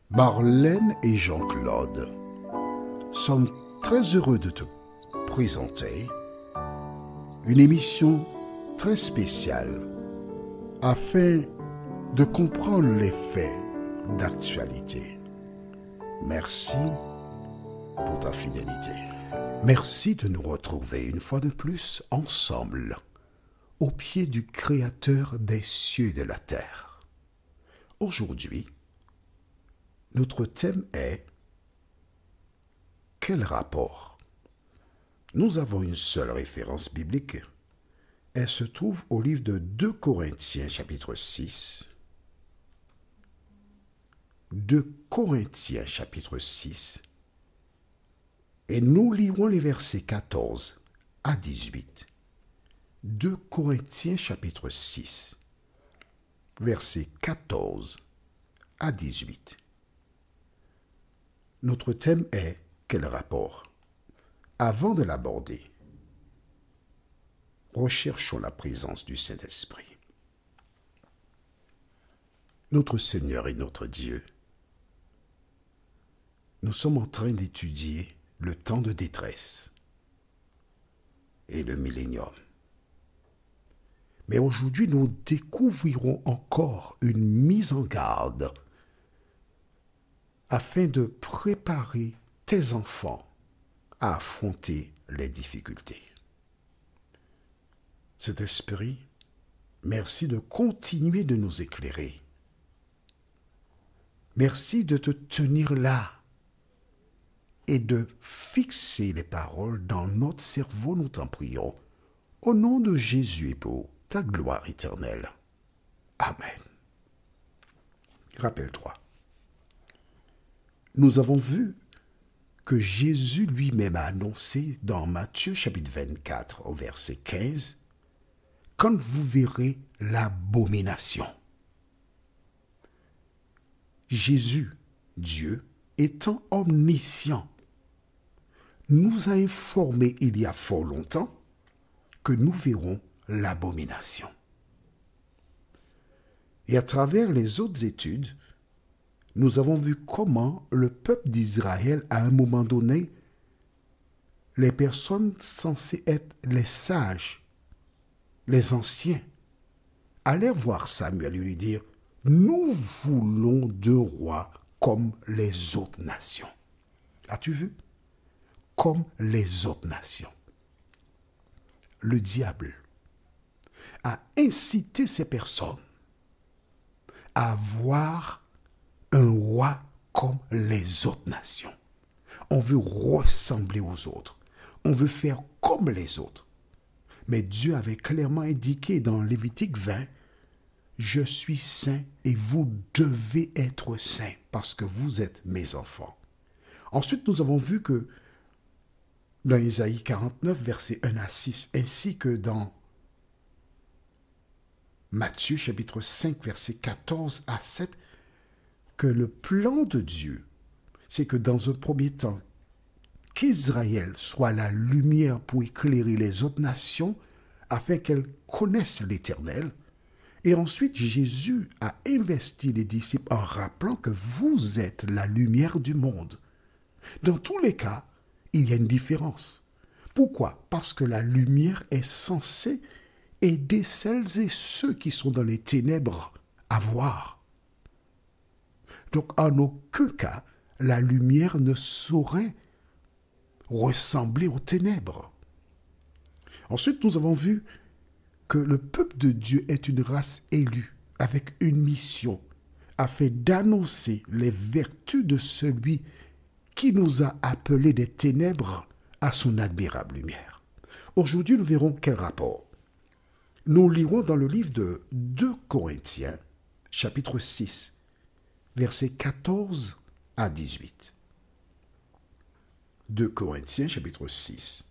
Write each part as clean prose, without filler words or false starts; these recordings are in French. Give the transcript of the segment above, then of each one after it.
Marlène et Jean-Claude sommes très heureux de te présenter une émission très spéciale afin de comprendre les faits d'actualité. Merci pour ta fidélité. Merci de nous retrouver une fois de plus ensemble au pied du Créateur des cieux et de la terre. Aujourd'hui, notre thème est « Quel rapport ?» Nous avons une seule référence biblique. Elle se trouve au livre de 2 Corinthiens chapitre 6. 2 Corinthiens chapitre 6. Et nous lirons les versets 14 à 18. 2 Corinthiens chapitre 6, versets 14 à 18. Notre thème est « Quel rapport ?» Avant de l'aborder, recherchons la présence du Saint-Esprit. Notre Seigneur et notre Dieu, nous sommes en train d'étudier le temps de détresse et le millénium. Mais aujourd'hui, nous découvrirons encore une mise en garde afin de préparer tes enfants à affronter les difficultés. Cet esprit, merci de continuer de nous éclairer. Merci de te tenir là et de fixer les paroles dans notre cerveau, nous t'en prions, au nom de Jésus et pour ta gloire éternelle. Amen. Rappelle-toi, nous avons vu que Jésus lui-même a annoncé dans Matthieu chapitre 24 au verset 15, « Quand vous verrez l'abomination ». Jésus, Dieu, étant omniscient, nous a informé il y a fort longtemps que nous verrons l'abomination. Et à travers les autres études, nous avons vu comment le peuple d'Israël, à un moment donné, les personnes censées être les sages, les anciens, allaient voir Samuel et lui dire « Nous voulons de rois comme les autres nations. » As-tu vu? Comme les autres nations. Le diable a incité ces personnes à voir un roi comme les autres nations. On veut ressembler aux autres. On veut faire comme les autres. Mais Dieu avait clairement indiqué dans Lévitique 20, « Je suis saint et vous devez être saints parce que vous êtes mes enfants. » Ensuite, nous avons vu que dans Isaïe 49, versets 1 à 6, ainsi que dans Matthieu chapitre 5, versets 14 à 7, que le plan de Dieu, c'est que dans un premier temps, qu'Israël soit la lumière pour éclairer les autres nations afin qu'elles connaissent l'Éternel. Et ensuite, Jésus a investi les disciples en rappelant que vous êtes la lumière du monde. Dans tous les cas, il y a une différence. Pourquoi? Parce que la lumière est censée aider celles et ceux qui sont dans les ténèbres à voir. Donc, en aucun cas, la lumière ne saurait ressembler aux ténèbres. Ensuite, nous avons vu que le peuple de Dieu est une race élue avec une mission afin d'annoncer les vertus de celui qui nous a appelés des ténèbres à son admirable lumière. Aujourd'hui, nous verrons quel rapport. Nous lirons dans le livre de 2 Corinthiens, chapitre 6, versets 14 à 18. 2 Corinthiens, chapitre 6,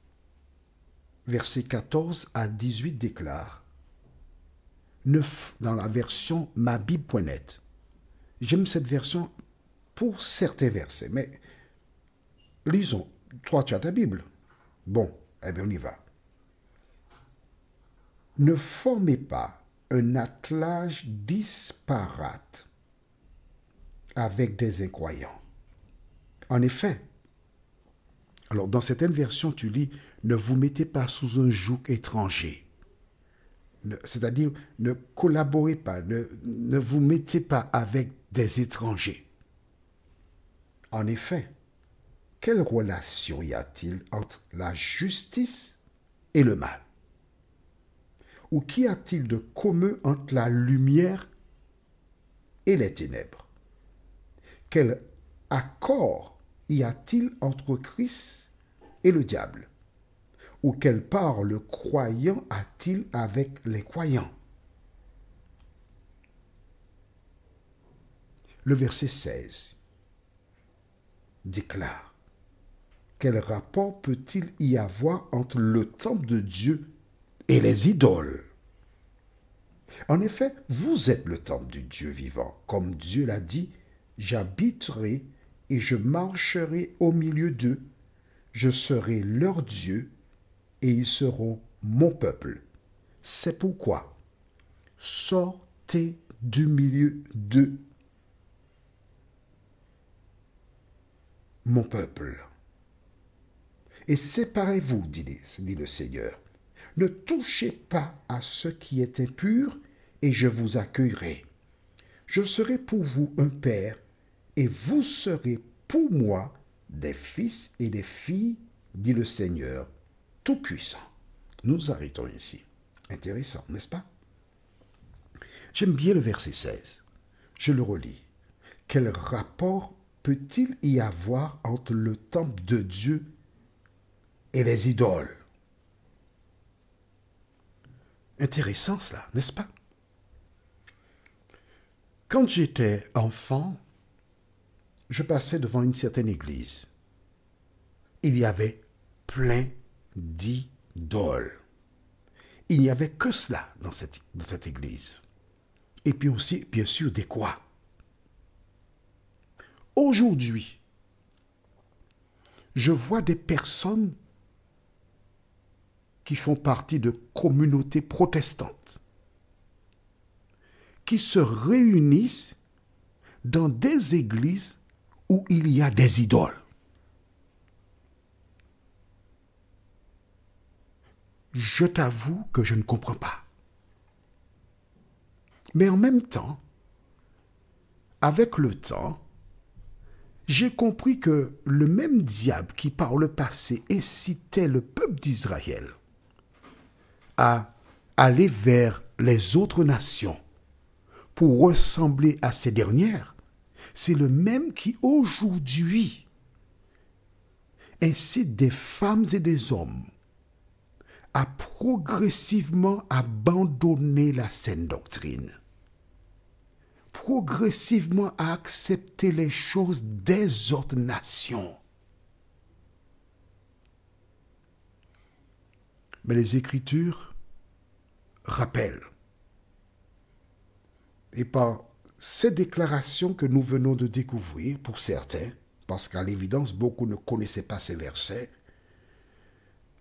versets 14 à 18 déclare, dans la version mabible.net. J'aime cette version pour certains versets, mais lisons. Toi, tu as ta Bible. Bon, eh bien, on y va. Ne formez pas un attelage disparate avec des incroyants. En effet, alors dans certaines versions, tu lis, ne vous mettez pas sous un joug étranger. C'est-à-dire, ne collaborez pas, ne vous mettez pas avec des étrangers. En effet, quelle relation y a-t-il entre la justice et le mal? Ou qu'y a-t-il de commun entre la lumière et les ténèbres? Quel accord y a-t-il entre Christ et le diable? Ou quelle part le croyant a-t-il avec les croyants? Le verset 16 déclare: quel rapport peut-il y avoir entre le temple de Dieu et les idoles? En effet, vous êtes le temple du Dieu vivant. Comme Dieu l'a dit, j'habiterai et je marcherai au milieu d'eux. Je serai leur Dieu et ils seront mon peuple. C'est pourquoi sortez du milieu d'eux, mon peuple, et séparez-vous, dit le Seigneur. Ne touchez pas à ce qui est impur, et je vous accueillerai. Je serai pour vous un père, et vous serez pour moi des fils et des filles, dit le Seigneur Tout-Puissant. Nous arrêtons ici. Intéressant, n'est-ce pas? J'aime bien le verset 16. Je le relis. Quel rapport peut-il y avoir entre le temple de Dieu et les idoles? Intéressant cela, n'est-ce pas? Quand j'étais enfant, je passais devant une certaine église. Il y avait plein d'idoles. Il n'y avait que cela dans cette église. Et puis aussi, bien sûr, des croix. Aujourd'hui, je vois des personnes qui font partie de communautés protestantes, qui se réunissent dans des églises où il y a des idoles. Je t'avoue que je ne comprends pas. Mais en même temps, avec le temps, j'ai compris que le même diable qui par le passé incitait le peuple d'Israël à aller vers les autres nations pour ressembler à ces dernières, c'est le même qui aujourd'hui incite des femmes et des hommes à progressivement abandonner la saine doctrine, progressivement à accepter les choses des autres nations. Mais les Écritures rappellent, et par ces déclarations que nous venons de découvrir, pour certains, parce qu'à l'évidence, beaucoup ne connaissaient pas ces versets,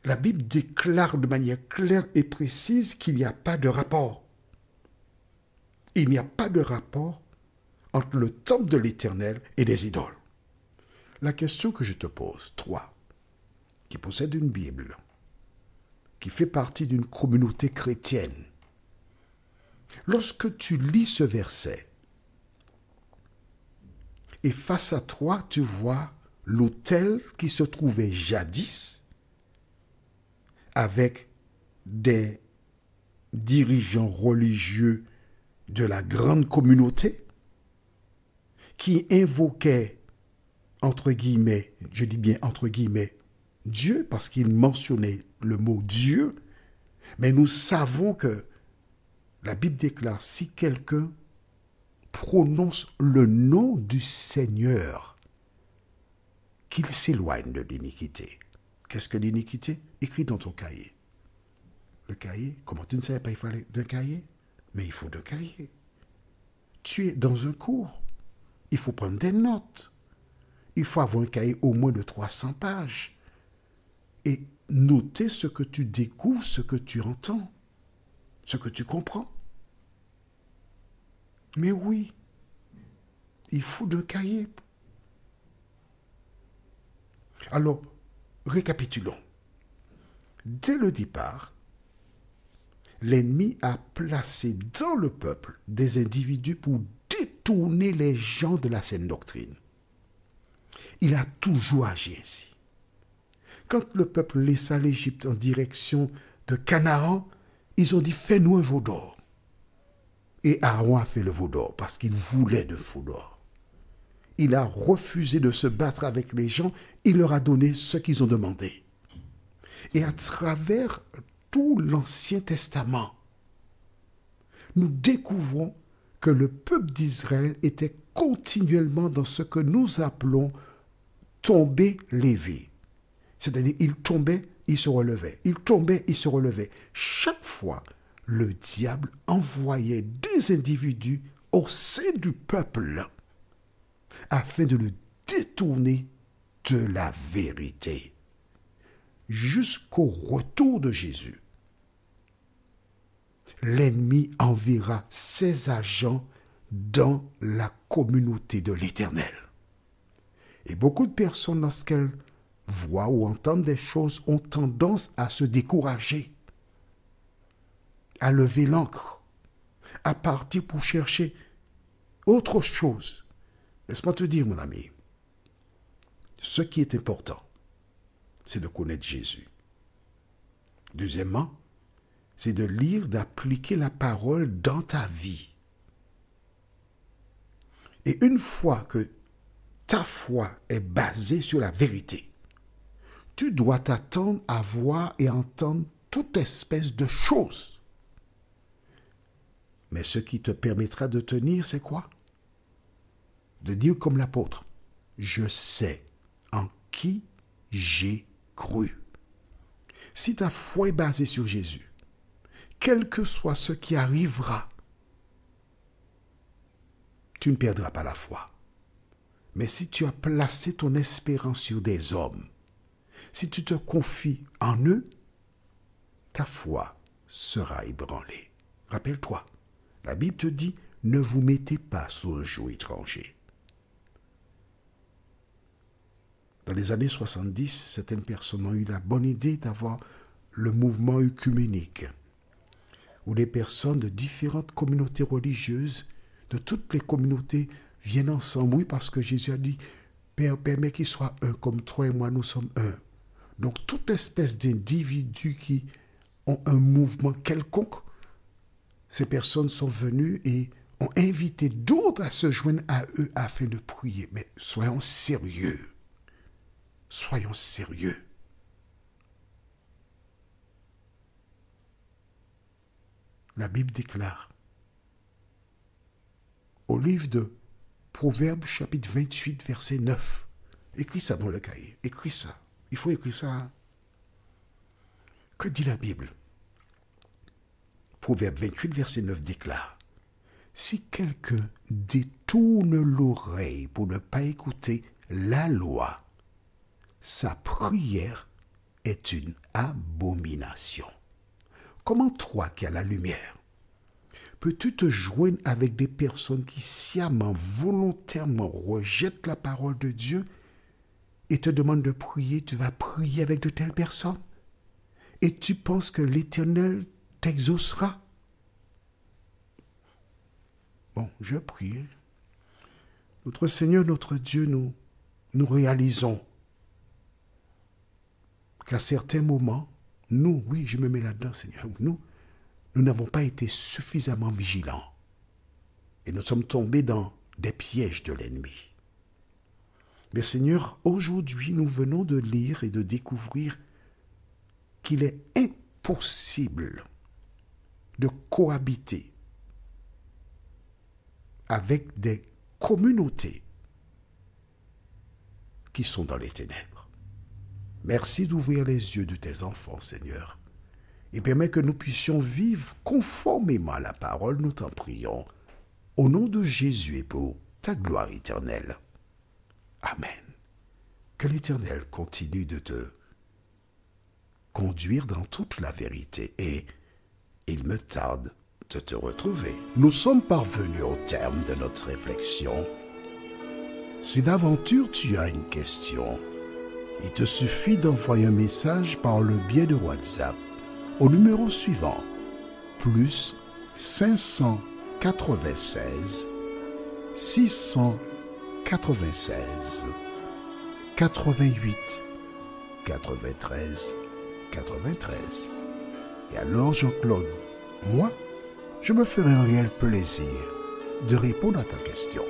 la Bible déclare de manière claire et précise qu'il n'y a pas de rapport. Il n'y a pas de rapport entre le temple de l'Éternel et les idoles. La question que je te pose, toi, qui possède une Bible, qui fait partie d'une communauté chrétienne, lorsque tu lis ce verset, et face à toi, tu vois l'autel qui se trouvait jadis avec des dirigeants religieux de la grande communauté qui invoquaient, entre guillemets, je dis bien entre guillemets, Dieu, parce qu'il mentionnait le mot Dieu, mais nous savons que la Bible déclare, si quelqu'un prononce le nom du Seigneur, qu'il s'éloigne de l'iniquité. Qu'est-ce que l'iniquité? Écris dans ton cahier. Le cahier, comment tu ne savais pas il fallait d'un cahier? Mais il faut d'un cahier. Tu es dans un cours. Il faut prendre des notes. Il faut avoir un cahier au moins de 300 pages. Et noter ce que tu découvres, ce que tu entends, ce que tu comprends. Mais oui, il faut d'un cahier. Alors, récapitulons. Dès le départ, l'ennemi a placé dans le peuple des individus pour détourner les gens de la saine doctrine. Il a toujours agi ainsi. Quand le peuple laissa l'Égypte en direction de Canaan, ils ont dit « Fais-nous un veau d'or ». Et Aaron a fait le veau d'or parce qu'il voulait de veau d'or. Il a refusé de se battre avec les gens, il leur a donné ce qu'ils ont demandé. Et à travers tout l'Ancien Testament, nous découvrons que le peuple d'Israël était continuellement dans ce que nous appelons tomber, lever. C'est-à-dire, il tombait, il se relevait. Il tombait, il se relevait. Chaque fois, le diable envoyait des individus au sein du peuple afin de le détourner de la vérité. Jusqu'au retour de Jésus, l'ennemi enverra ses agents dans la communauté de l'Éternel. Et beaucoup de personnes, lorsqu'elles voient ou entendent des choses, ont tendance à se décourager, à lever l'ancre, à partir pour chercher autre chose. Laisse-moi te dire, mon ami, ce qui est important, c'est de connaître Jésus. Deuxièmement, c'est de lire, d'appliquer la parole dans ta vie. Et une fois que ta foi est basée sur la vérité, tu dois t'attendre à voir et entendre toute espèce de choses. Mais ce qui te permettra de tenir, c'est quoi? De dire comme l'apôtre, je sais en qui j'ai cru. Si ta foi est basée sur Jésus, quel que soit ce qui arrivera, tu ne perdras pas la foi. Mais si tu as placé ton espérance sur des hommes, si tu te confies en eux, ta foi sera ébranlée. Rappelle-toi, la Bible te dit, ne vous mettez pas sous un joug étranger. Dans les années 70, certaines personnes ont eu la bonne idée d'avoir le mouvement œcuménique, où les personnes de différentes communautés religieuses, de toutes les communautés, viennent ensemble. Oui, parce que Jésus a dit, Père, permets qu'ils soient un, comme toi et moi, nous sommes un. Donc, toute espèce d'individus qui ont un mouvement quelconque, ces personnes sont venues et ont invité d'autres à se joindre à eux afin de prier. Mais soyons sérieux. Soyons sérieux. La Bible déclare au livre de Proverbes, chapitre 28, verset 9. Écris ça dans le cahier. Écris ça. Il faut écrire ça. Que dit la Bible? Proverbe 28, verset 9 déclare, si quelqu'un détourne l'oreille pour ne pas écouter la loi, sa prière est une abomination. Comment toi qui as la lumière, peux-tu te joindre avec des personnes qui sciemment, volontairement rejettent la parole de Dieu et te demandent de prier? Tu vas prier avec de telles personnes et tu penses que l'Éternel t'exaucera? Bon, je prie. Notre Seigneur, notre Dieu, nous réalisons qu'à certains moments, nous, oui, je me mets là-dedans, Seigneur, nous n'avons pas été suffisamment vigilants. Et nous sommes tombés dans des pièges de l'ennemi. Mais Seigneur, aujourd'hui, nous venons de lire et de découvrir qu'il est impossible de cohabiter avec des communautés qui sont dans les ténèbres. Merci d'ouvrir les yeux de tes enfants, Seigneur, et permets que nous puissions vivre conformément à la parole, nous t'en prions, au nom de Jésus et pour ta gloire éternelle. Amen. Que l'Éternel continue de te conduire dans toute la vérité et il me tarde de te retrouver. Nous sommes parvenus au terme de notre réflexion Si d'aventure tu as une question, il te suffit d'envoyer un message par le biais de WhatsApp au numéro suivant, plus 596 696 88 93 93. Et alors Jean-Claude, moi, je me ferai un réel plaisir de répondre à ta question.